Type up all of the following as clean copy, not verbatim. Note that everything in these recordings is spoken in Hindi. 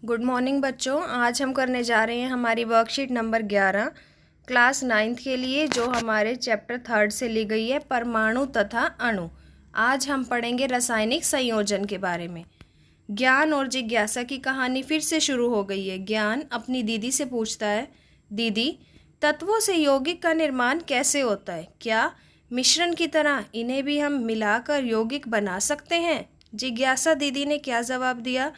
गुड मॉर्निंग बच्चों। आज हम करने जा रहे हैं हमारी वर्कशीट नंबर 11 क्लास 9th के लिए, जो हमारे चैप्टर 3 से ली गई है, परमाणु तथा अणु। आज हम पढ़ेंगे रासायनिक संयोजन के बारे में। ज्ञान और जिज्ञासा की कहानी फिर से शुरू हो गई है। ज्ञान अपनी दीदी से पूछता है, दीदी तत्वों से यौगिक का निर्माण कैसे होता है? क्या मिश्रण की तरह इन्हें भी हम मिलाकर यौगिक बना सकते हैं? जिज्ञासा दीदी ने क्या जवाब दिया?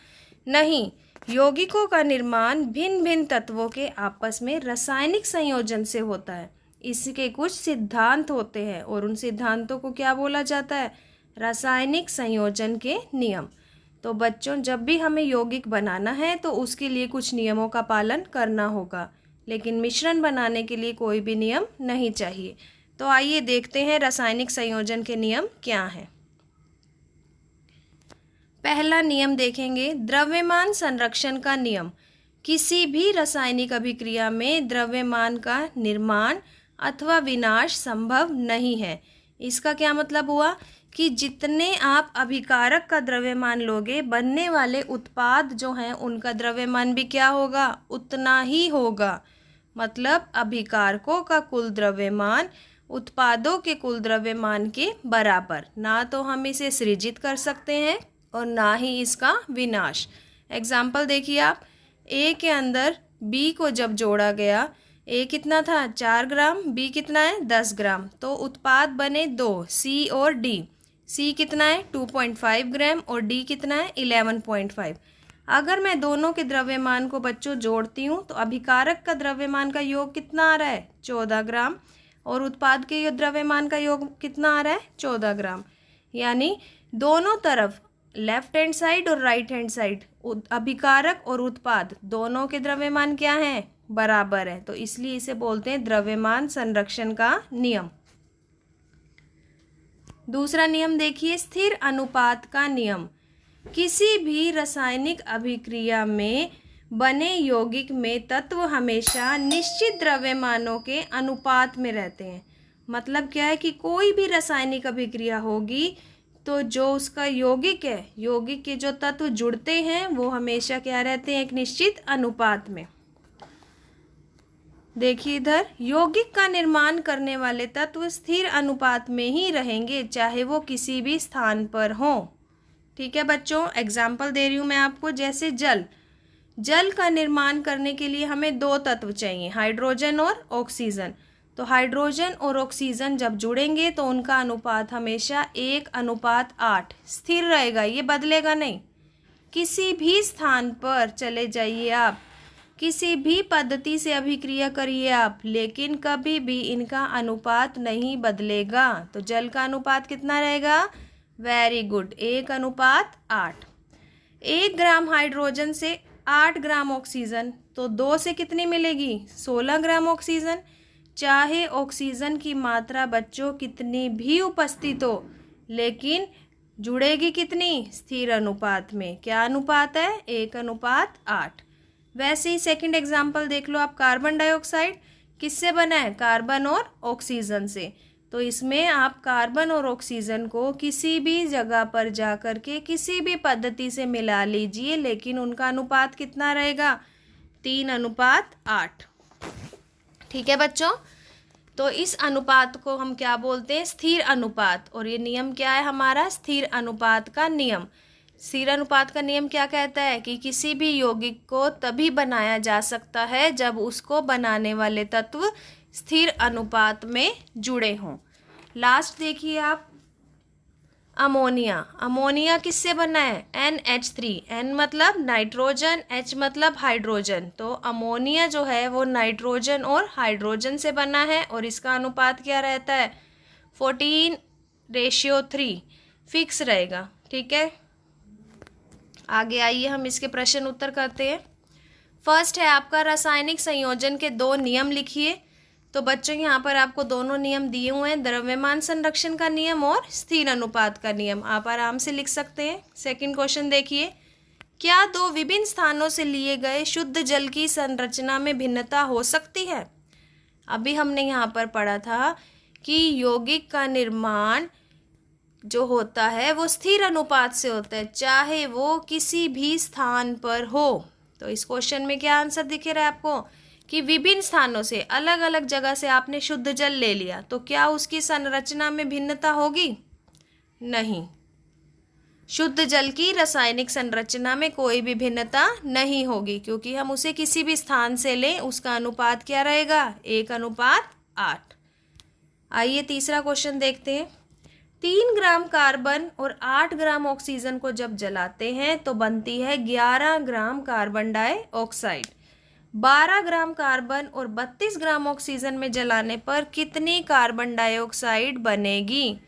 नहीं, यौगिकों का निर्माण भिन्न भिन्न तत्वों के आपस में रासायनिक संयोजन से होता है। इसके कुछ सिद्धांत होते हैं और उन सिद्धांतों को क्या बोला जाता है? रासायनिक संयोजन के नियम। तो बच्चों, जब भी हमें यौगिक बनाना है तो उसके लिए कुछ नियमों का पालन करना होगा, लेकिन मिश्रण बनाने के लिए कोई भी नियम नहीं चाहिए। तो आइए देखते हैं रासायनिक संयोजन के नियम क्या हैं। पहला नियम देखेंगे, द्रव्यमान संरक्षण का नियम। किसी भी रासायनिक अभिक्रिया में द्रव्यमान का निर्माण अथवा विनाश संभव नहीं है। इसका क्या मतलब हुआ कि जितने आप अभिकारक का द्रव्यमान लोगे, बनने वाले उत्पाद जो हैं उनका द्रव्यमान भी क्या होगा? उतना ही होगा। मतलब अभिकारकों का कुल द्रव्यमान उत्पादों के कुल द्रव्यमान के बराबर। ना तो हम इसे सृजित कर सकते हैं और ना ही इसका विनाश। एग्जाम्पल देखिए आप, ए के अंदर बी को जब जोड़ा गया, ए कितना था? 4 ग्राम, बी कितना है? 10 ग्राम। तो उत्पाद बने दो, सी और डी। सी कितना है? 2.5 ग्राम और डी कितना है? 11.5। अगर मैं दोनों के द्रव्यमान को बच्चों जोड़ती हूँ तो अभिकारक का द्रव्यमान का योग कितना आ रहा है? 14 ग्राम। और उत्पाद के द्रव्यमान का योग कितना आ रहा है? 14 ग्राम। यानी दोनों तरफ, लेफ्ट हैंड साइड और राइट हैंड साइड, अभिकारक और उत्पाद दोनों के द्रव्यमान क्या हैं? बराबर है। तो इसलिए इसे बोलते हैं द्रव्यमान संरक्षण का नियम। दूसरा नियम देखिए, स्थिर अनुपात का नियम। किसी भी रासायनिक अभिक्रिया में बने यौगिक में तत्व हमेशा निश्चित द्रव्यमानों के अनुपात में रहते हैं। मतलब क्या है कि कोई भी रासायनिक अभिक्रिया होगी तो जो उसका यौगिक है, यौगिक के जो तत्व जुड़ते हैं वो हमेशा क्या रहते हैं? एक निश्चित अनुपात में। देखिए इधर, यौगिक का निर्माण करने वाले तत्व स्थिर अनुपात में ही रहेंगे, चाहे वो किसी भी स्थान पर हो। ठीक है बच्चों, एग्जाम्पल दे रही हूँ मैं आपको। जैसे जल, जल का निर्माण करने के लिए हमें 2 तत्व चाहिए, हाइड्रोजन और ऑक्सीजन। तो हाइड्रोजन और ऑक्सीजन जब जुड़ेंगे तो उनका अनुपात हमेशा 1:8 स्थिर रहेगा, ये बदलेगा नहीं। किसी भी स्थान पर चले जाइए आप, किसी भी पद्धति से अभिक्रिया करिए आप, लेकिन कभी भी इनका अनुपात नहीं बदलेगा। तो जल का अनुपात कितना रहेगा? Very good, 1:8। 1 ग्राम हाइड्रोजन से 8 ग्राम ऑक्सीजन, तो 2 से कितनी मिलेगी? 16 ग्राम ऑक्सीजन। चाहे ऑक्सीजन की मात्रा बच्चों कितनी भी उपस्थित हो, लेकिन जुड़ेगी कितनी? स्थिर अनुपात में। क्या अनुपात है? 1:8। वैसे ही सेकंड एग्जाम्पल देख लो आप, कार्बन डाइऑक्साइड किससे बना है? कार्बन और ऑक्सीजन से। तो इसमें आप कार्बन और ऑक्सीजन को किसी भी जगह पर जा कर के किसी भी पद्धति से मिला लीजिए, लेकिन उनका अनुपात कितना रहेगा? 3:8। ठीक है बच्चों, तो इस अनुपात को हम क्या बोलते हैं? स्थिर अनुपात। और ये नियम क्या है हमारा? स्थिर अनुपात का नियम। स्थिर अनुपात का नियम क्या कहता है कि किसी भी यौगिक को तभी बनाया जा सकता है जब उसको बनाने वाले तत्व स्थिर अनुपात में जुड़े हों। लास्ट देखिए आप, अमोनिया। अमोनिया किससे बना है? NH3। N मतलब नाइट्रोजन, H मतलब हाइड्रोजन। तो अमोनिया जो है वो नाइट्रोजन और हाइड्रोजन से बना है और इसका अनुपात क्या रहता है? 14:3 फिक्स रहेगा। ठीक है, आगे आइए हम इसके प्रश्न उत्तर करते हैं। फर्स्ट है आपका, रासायनिक संयोजन के 2 नियम लिखिए। तो बच्चों यहाँ पर आपको दोनों नियम दिए हुए हैं, द्रव्यमान संरक्षण का नियम और स्थिर अनुपात का नियम। आप आराम से लिख सकते हैं। सेकंड क्वेश्चन देखिए, क्या 2 विभिन्न स्थानों से लिए गए शुद्ध जल की संरचना में भिन्नता हो सकती है? अभी हमने यहाँ पर पढ़ा था कि यौगिक का निर्माण जो होता है वो स्थिर अनुपात से होता है, चाहे वो किसी भी स्थान पर हो। तो इस क्वेश्चन में क्या आंसर दिख रहा है आपको कि विभिन्न स्थानों से, अलग अलग जगह से आपने शुद्ध जल ले लिया तो क्या उसकी संरचना में भिन्नता होगी? नहीं, शुद्ध जल की रासायनिक संरचना में कोई भी भिन्नता नहीं होगी, क्योंकि हम उसे किसी भी स्थान से लें उसका अनुपात क्या रहेगा? 1:8। आइए तीसरा क्वेश्चन देखते हैं। 3 ग्राम कार्बन और 8 ग्राम ऑक्सीजन को जब जलाते हैं तो बनती है 11 gram carbon dioxide. 12 gram carbon और 32 ग्राम ऑक्सीजन में जलाने पर कितनी कार्बन डाइऑक्साइड बनेगी?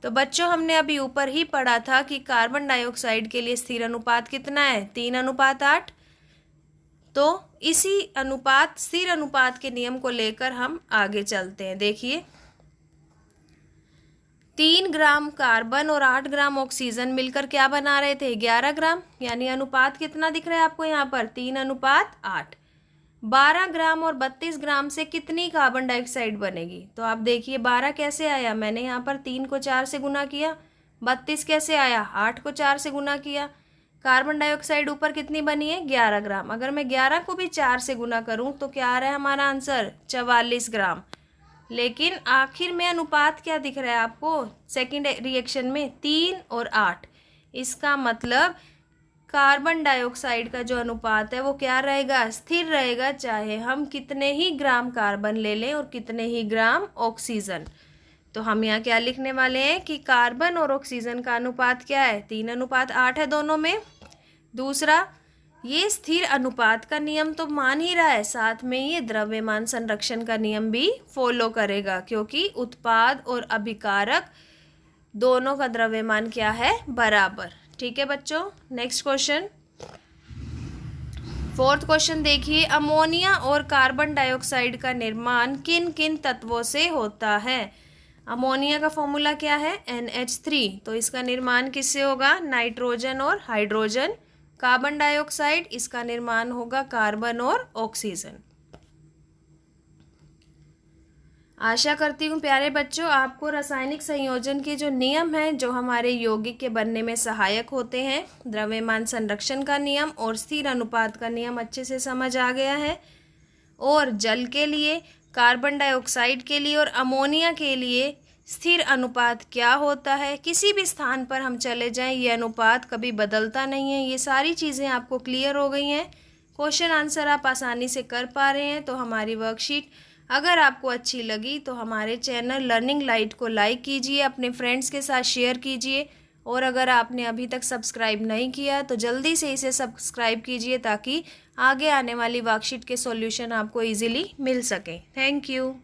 तो बच्चों हमने अभी ऊपर ही पढ़ा था कि कार्बन डाइऑक्साइड के लिए स्थिर अनुपात कितना है? 3:8। तो इसी अनुपात, स्थिर अनुपात के नियम को लेकर हम आगे चलते हैं। देखिए, 3 ग्राम कार्बन और 8 ग्राम ऑक्सीजन मिलकर क्या बना रहे थे? 11 ग्राम। यानी अनुपात कितना दिख रहा है आपको यहाँ पर? 3:8। 12 ग्राम और 32 ग्राम से कितनी कार्बन डाइऑक्साइड बनेगी? तो आप देखिए 12 कैसे आया? मैंने यहाँ पर 3 को 4 से गुना किया। 32 कैसे आया? 8 को 4 से गुना किया। कार्बन डाइऑक्साइड ऊपर कितनी बनी है? 11 ग्राम। अगर मैं 11 को भी 4 से गुना करूँ तो क्या आ रहा है हमारा आंसर? 44 ग्राम। लेकिन आखिर में अनुपात क्या दिख रहा है आपको सेकेंड रिएक्शन में? 3 और 8। इसका मतलब कार्बन डाइऑक्साइड का जो अनुपात है वो क्या रहेगा? स्थिर रहेगा, चाहे हम कितने ही ग्राम कार्बन ले लें और कितने ही ग्राम ऑक्सीजन। तो हम यहाँ क्या लिखने वाले हैं कि कार्बन और ऑक्सीजन का अनुपात क्या है? 3:8 है दोनों में। दूसरा, ये स्थिर अनुपात का नियम तो मान ही रहा है, साथ में ये द्रव्यमान संरक्षण का नियम भी फॉलो करेगा, क्योंकि उत्पाद और अभिकारक दोनों का द्रव्यमान क्या है? बराबर। ठीक है बच्चों, नेक्स्ट क्वेश्चन, 4th क्वेश्चन देखिए। अमोनिया और कार्बन डाइऑक्साइड का निर्माण किन किन तत्वों से होता है? अमोनिया का फॉर्मूला क्या है? NH3। तो इसका निर्माण किससे होगा? नाइट्रोजन और हाइड्रोजन। कार्बन डाइऑक्साइड, इसका निर्माण होगा कार्बन और ऑक्सीजन। आशा करती हूँ प्यारे बच्चों आपको रासायनिक संयोजन के जो नियम हैं जो हमारे यौगिक के बनने में सहायक होते हैं, द्रव्यमान संरक्षण का नियम और स्थिर अनुपात का नियम अच्छे से समझ आ गया है। और जल के लिए, कार्बन डाइऑक्साइड के लिए और अमोनिया के लिए स्थिर अनुपात क्या होता है, किसी भी स्थान पर हम चले जाएं ये अनुपात कभी बदलता नहीं है। ये सारी चीज़ें आपको क्लियर हो गई हैं। क्वेश्चन आंसर आप आसानी से कर पा रहे हैं। तो हमारी वर्कशीट अगर आपको अच्छी लगी तो हमारे चैनल लर्निंग लाइट को लाइक कीजिए, अपने फ्रेंड्स के साथ शेयर कीजिए, और अगर आपने अभी तक सब्सक्राइब नहीं किया तो जल्दी से इसे सब्सक्राइब कीजिए ताकि आगे आने वाली वर्कशीट के सॉल्यूशन आपको इजीली मिल सके। Thank you.